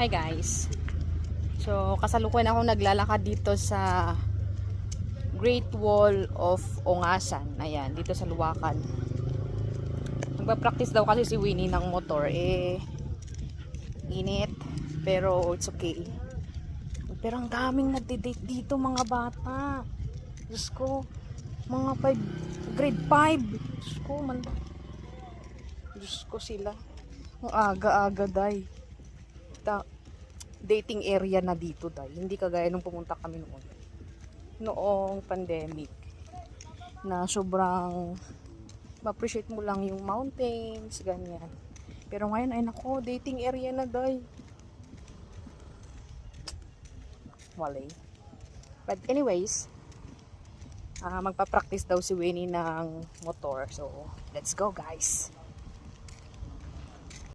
Hi guys. So, kasalukuyan ako naglalakad dito sa Great Wall of Ongasan. Ayan, dito sa Luwakan. Magpa-practice daw kasi si Winnie ng motor. Init. Pero it's okay. Pero ang daming nagde-date dito mga bata. Diyos ko. Mga grade 5. Diyos ko sila. Ang aga-aga day. Dating area na dito day. Hindi kagaya nung pumunta kami noong pandemic na sobrang ma-appreciate mo lang yung mountains, ganyan. Pero ngayon ay nako, dating area na day. Wale. But anyways, magpa-practice daw si Winnie ng motor. So, let's go guys.